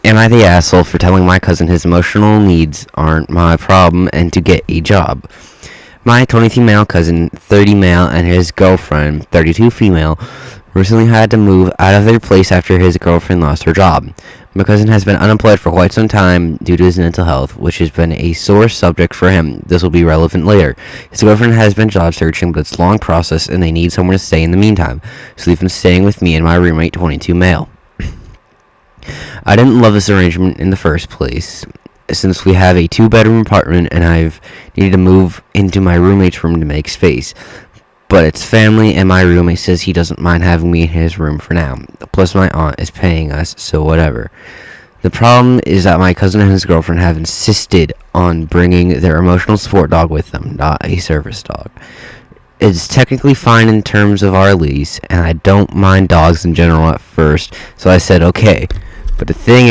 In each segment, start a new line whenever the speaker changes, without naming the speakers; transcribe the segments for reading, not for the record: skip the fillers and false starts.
Am I the asshole for telling my cousin his emotional needs aren't my problem and to get a job? My 22 male cousin, 30 male, and his girlfriend, 32 female, recently had to move out of their place after his girlfriend lost her job. My cousin has been unemployed for quite some time due to his mental health, which has been a sore subject for him. This will be relevant later. His girlfriend has been job searching, but it's a long process and they need somewhere to stay in the meantime, so they've been staying with me and my roommate, 22 male. I didn't love this arrangement in the first place, since we have a 2-bedroom apartment and I've needed to move into my roommate's room to make space. But it's family and my roommate says he doesn't mind having me in his room for now. Plus my aunt is paying us, so whatever. The problem is that my cousin and his girlfriend have insisted on bringing their emotional support dog with them, not a service dog. It's technically fine in terms of our lease, and I don't mind dogs in general at first, so I said okay. But the thing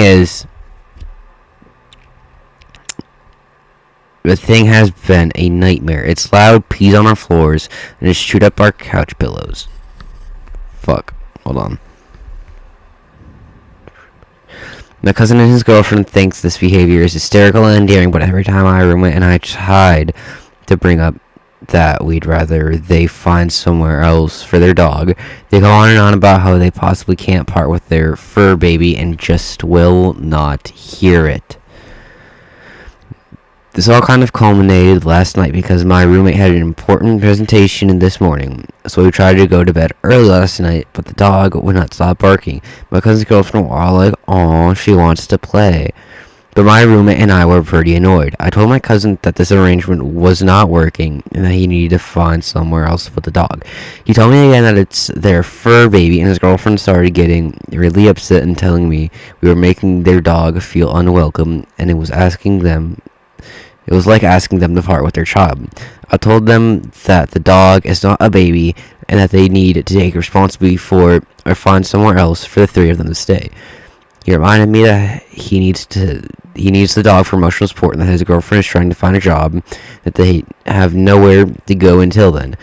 has been a nightmare. It's loud, pees on our floors, and it's chewed up our couch pillows. Fuck. Hold on. My cousin and his girlfriend thinks this behavior is hysterical and endearing, but every time my roommate and I tried to bring up that we'd rather they find somewhere else for their dog, they go on and on about how they possibly can't part with their fur baby and just will not hear it. This all kind of culminated last night because my roommate had an important presentation this morning, so we tried to go to bed early last night, but the dog would not stop barking. My cousin's girlfriend were all like, "Aw, she wants to play." But my roommate and I were pretty annoyed. I told my cousin that this arrangement was not working and that he needed to find somewhere else to put the dog. He told me again that it's their fur baby, and his girlfriend started getting really upset and telling me we were making their dog feel unwelcome, and it was like asking them to part with their child. I told them that the dog is not a baby and that they need to take responsibility for it or find somewhere else for the 3 of them to stay. He reminded me that he needs the dog for emotional support and that his girlfriend is trying to find a job, that they have nowhere to go until then.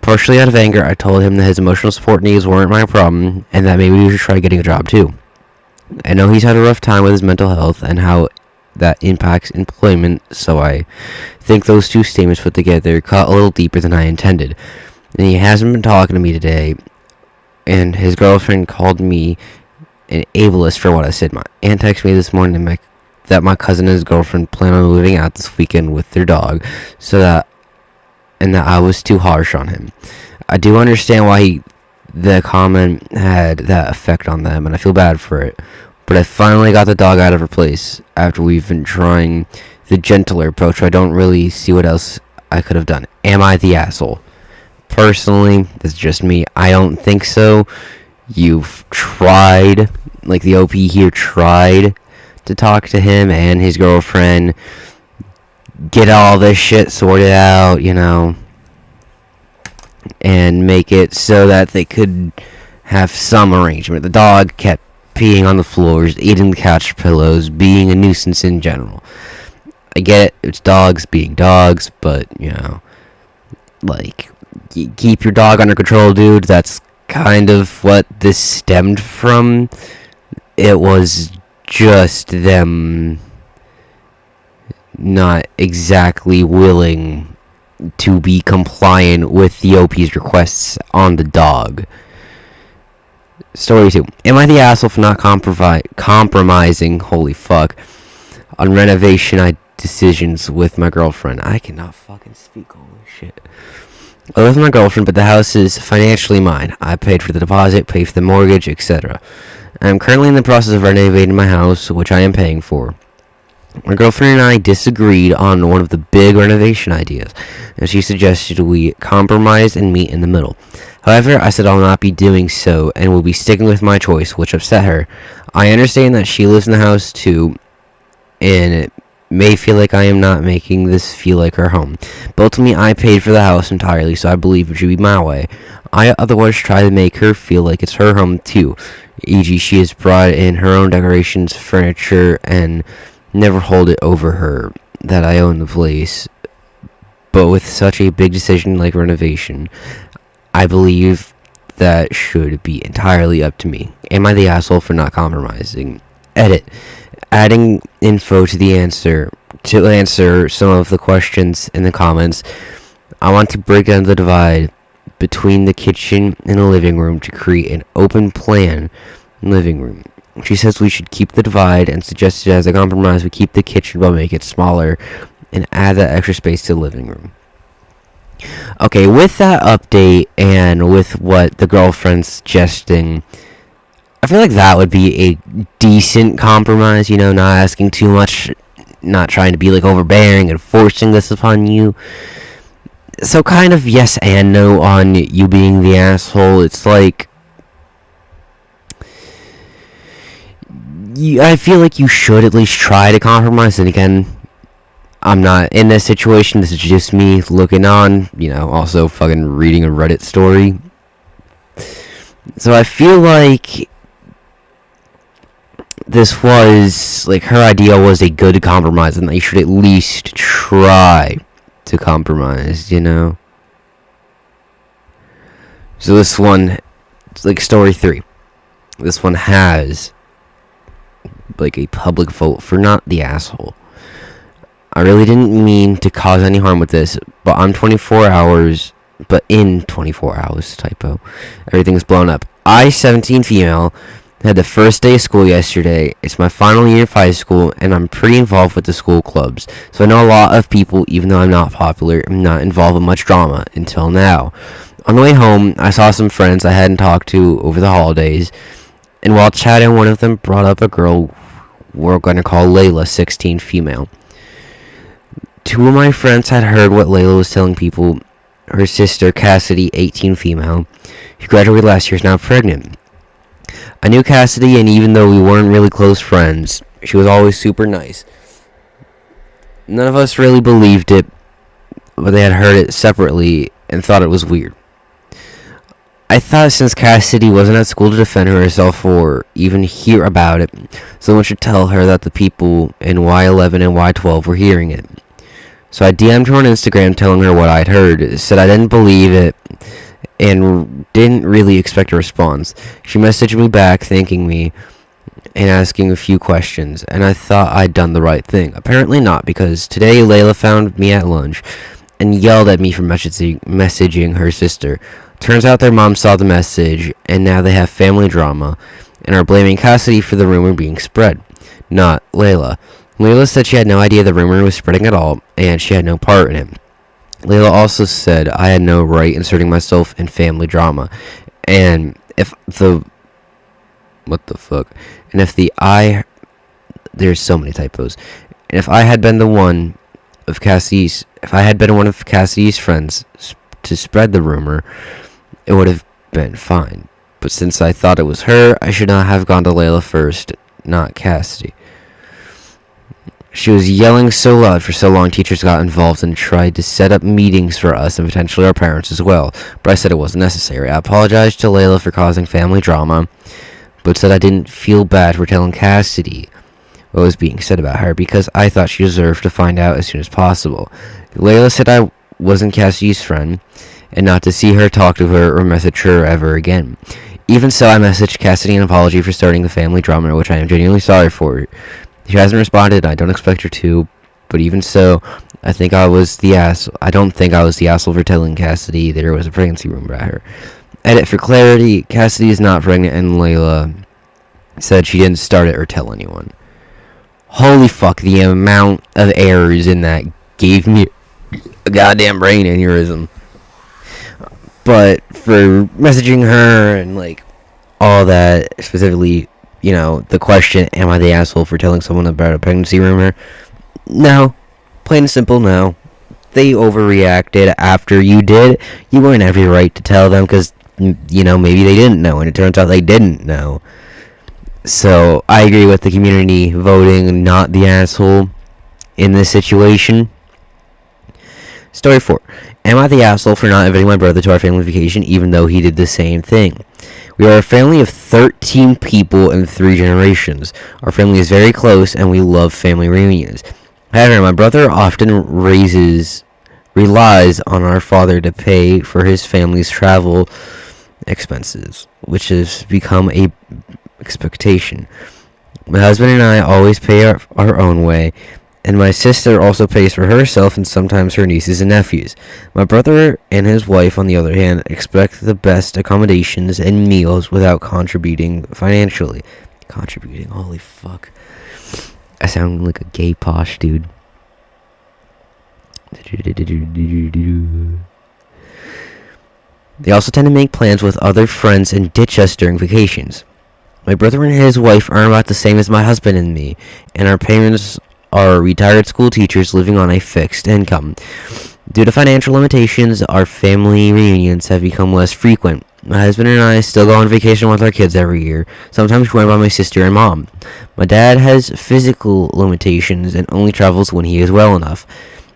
Partially out of anger, I told him that his emotional support needs weren't my problem and that maybe we should try getting a job too. I know he's had a rough time with his mental health and how that impacts employment, so I think those two statements put together cut a little deeper than I intended. And he hasn't been talking to me today, and his girlfriend called me an ableist for what I said. My aunt texted me this morning that my cousin and his girlfriend plan on moving out this weekend with their dog, that I was too harsh on him. I do understand why the comment had that effect on them, and I feel bad for it. But I finally got the dog out of her place after we've been trying the gentler approach. I don't really see what else I could have done. Am I the asshole? Personally, that's just me. I don't think so. You've tried, like the OP here tried to talk to him and his girlfriend, get all this shit sorted out, and make it so that they could have some arrangement. The dog kept peeing on the floors, eating the couch pillows, being a nuisance in general. I get it, it's dogs being dogs, but, keep your dog under control, dude. That's kind of what this stemmed from. It was just them not exactly willing to be compliant with the OP's requests on the dog. Story 2. Am I the asshole for not compromising, holy fuck, on renovation decisions with my girlfriend? I cannot fucking speak, holy shit. I live with my girlfriend, but the house is financially mine. I paid for the deposit, paid for the mortgage, etc. I am currently in the process of renovating my house, which I am paying for. My girlfriend and I disagreed on one of the big renovation ideas, and she suggested we compromise and meet in the middle. However, I said I'll not be doing so and will be sticking with my choice, which upset her. I understand that she lives in the house too, and it may feel like I am not making this feel like her home. But ultimately, I paid for the house entirely, so I believe it should be my way. I otherwise try to make her feel like it's her home too, e.g. she has brought in her own decorations, furniture, and never hold it over her that I own the place. But with such a big decision like renovation, I believe that should be entirely up to me. Am I the asshole for not compromising? Edit. Adding info to answer some of the questions in the comments. I want to break down the divide between the kitchen and the living room to create an open plan living room. She says we should keep the divide and suggested as a compromise we keep the kitchen but make it smaller and add that extra space to the living room. Okay, with that update and with what the girlfriend's suggesting, I feel like that would be a decent compromise, not asking too much, not trying to be like overbearing and forcing this upon you. So kind of yes and no on you being the asshole. It's like, I feel like you should at least try to compromise. And again, I'm not in this situation. This is just me looking on, also fucking reading a Reddit story. So I feel like this was, like, her idea was a good compromise and that you should at least try to compromise, So this one, like, story 3. This one has, like, a public vote for not the asshole. I really didn't mean to cause any harm with this, but in 24 hours, typo, everything's blown up. I, 17 female, had the first day of school yesterday. It's my final year of high school, and I'm pretty involved with the school clubs. So I know a lot of people, even though I'm not popular. I'm not involved in much drama until now. On the way home, I saw some friends I hadn't talked to over the holidays, and while chatting, one of them brought up a girl we're going to call Layla, 16 female. Two of my friends had heard what Layla was telling people. Her sister, Cassidy, 18 female, who graduated last year, is now pregnant. I knew Cassidy, and even though we weren't really close friends, she was always super nice. None of us really believed it, but they had heard it separately and thought it was weird. I thought since Cassidy wasn't at school to defend herself or even hear about it, someone should tell her that the people in Y11 and Y12 were hearing it. So I DM'd her on Instagram telling her what I'd heard, said I didn't believe it, and didn't really expect a response. She messaged me back thanking me and asking a few questions, and I thought I'd done the right thing. Apparently not, because today Layla found me at lunch and yelled at me for messaging her sister. Turns out their mom saw the message, and now they have family drama, and are blaming Cassidy for the rumor being spread, not Layla. Layla said she had no idea the rumor was spreading at all, and she had no part in it. Layla also said I had no right inserting myself in family drama, and there's so many typos, and if I had been one of Cassie's friends to spread the rumor, it would have been fine. But since I thought it was her, I should not have gone to Layla first, not Cassidy. She was yelling so loud for so long, teachers got involved and tried to set up meetings for us and potentially our parents as well, but I said it wasn't necessary. I apologized to Layla for causing family drama, but said I didn't feel bad for telling Cassidy what was being said about her because I thought she deserved to find out as soon as possible. Layla said I wasn't Cassidy's friend and not to see her, talk to her, or message her ever again. Even so, I messaged Cassidy an apology for starting the family drama, which I am genuinely sorry for. She hasn't responded, and I don't expect her to, but even so, I don't think I was the asshole for telling Cassidy there was a pregnancy rumor about her. Edit for clarity, Cassidy is not pregnant, and Layla said she didn't start it or tell anyone. Holy fuck, the amount of errors in that gave me a goddamn brain aneurysm. But for messaging her and, like, all that, specifically, the question, am I the asshole for telling someone about a pregnancy rumor? No. Plain and simple, no. They overreacted after you did. You weren't every right to tell them because, maybe they didn't know, and it turns out they didn't know. So, I agree with the community voting not the asshole in this situation. Story 4. Am I the asshole for not inviting my brother to our family vacation even though he did the same thing? We are a family of 13 people in 3 generations. Our family is very close and we love family reunions. However, my brother often relies on our father to pay for his family's travel expenses, which has become a expectation. My husband and I always pay our own way, and my sister also pays for herself and sometimes her nieces and nephews. My brother and his wife, on the other hand, expect the best accommodations and meals without contributing financially. Contributing, holy fuck. I sound like a gay posh dude. They also tend to make plans with other friends and ditch us during vacations. My brother and his wife earn about the same as my husband and me, and our parents are retired school teachers living on a fixed income. Due to financial limitations, our family reunions have become less frequent. My husband and I still go on vacation with our kids every year, sometimes joined by my sister and mom. My dad has physical limitations and only travels when he is well enough.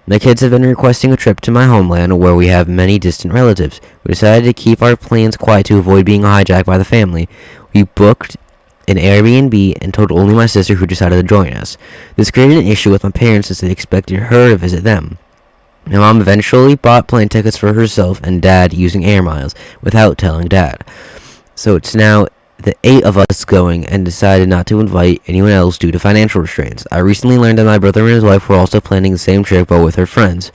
My kids have been requesting a trip to my homeland where we have many distant relatives. We decided to keep our plans quiet to avoid being hijacked by the family. We booked an Airbnb and told only my sister, who decided to join us. This created an issue with my parents as they expected her to visit them. My mom eventually bought plane tickets for herself and dad using air miles without telling dad. So it's now the 8 of us going and decided not to invite anyone else due to financial restraints. I recently learned that my brother and his wife were also planning the same trip but with her friends.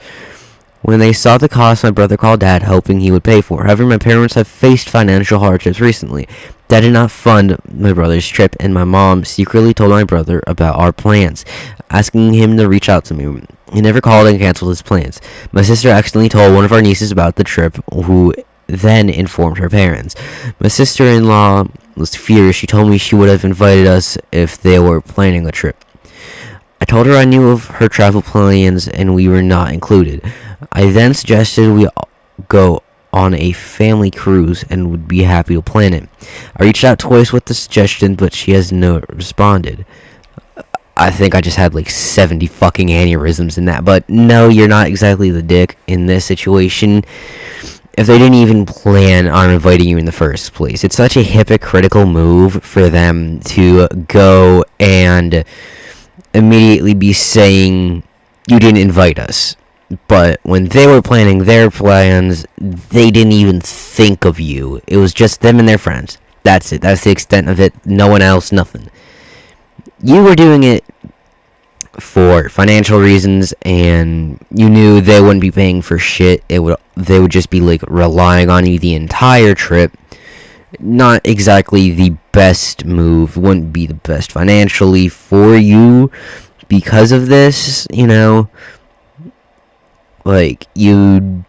When they saw the cost, my brother called dad, hoping he would pay for it. However, my parents have faced financial hardships recently. Dad did not fund my brother's trip, and my mom secretly told my brother about our plans, asking him to reach out to me. He never called and canceled his plans. My sister accidentally told one of our nieces about the trip, who then informed her parents. My sister-in-law was furious. She told me she would have invited us if they were planning a trip. I told her I knew of her travel plans and we were not included. I then suggested we go on a family cruise and would be happy to plan it. I reached out twice with the suggestion, but she has not responded. I think I just had like 70 fucking aneurysms in that, but no, you're not exactly the dick in this situation if they didn't even plan on inviting you in the first place. It's such a hypocritical move for them to go and immediately be saying you didn't invite us. But when they were planning their plans, they didn't even think of you. It was just them and their friends. That's it. That's the extent of it. No one else, nothing. You were doing it for financial reasons, and you knew they wouldn't be paying for shit. They would just be like relying on you the entire trip. Not exactly the best move. Wouldn't be the best financially for you because of this, you know. Like, you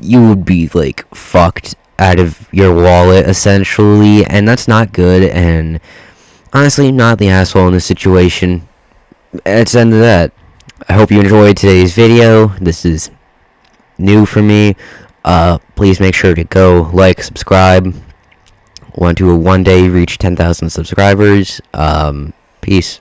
would be, like, fucked out of your wallet, essentially, and that's not good, and honestly, not the asshole in this situation. That's the end of that. I hope you enjoyed today's video. This is new for me. Please make sure to go like, subscribe. Want to one day reach 10,000 subscribers. Peace.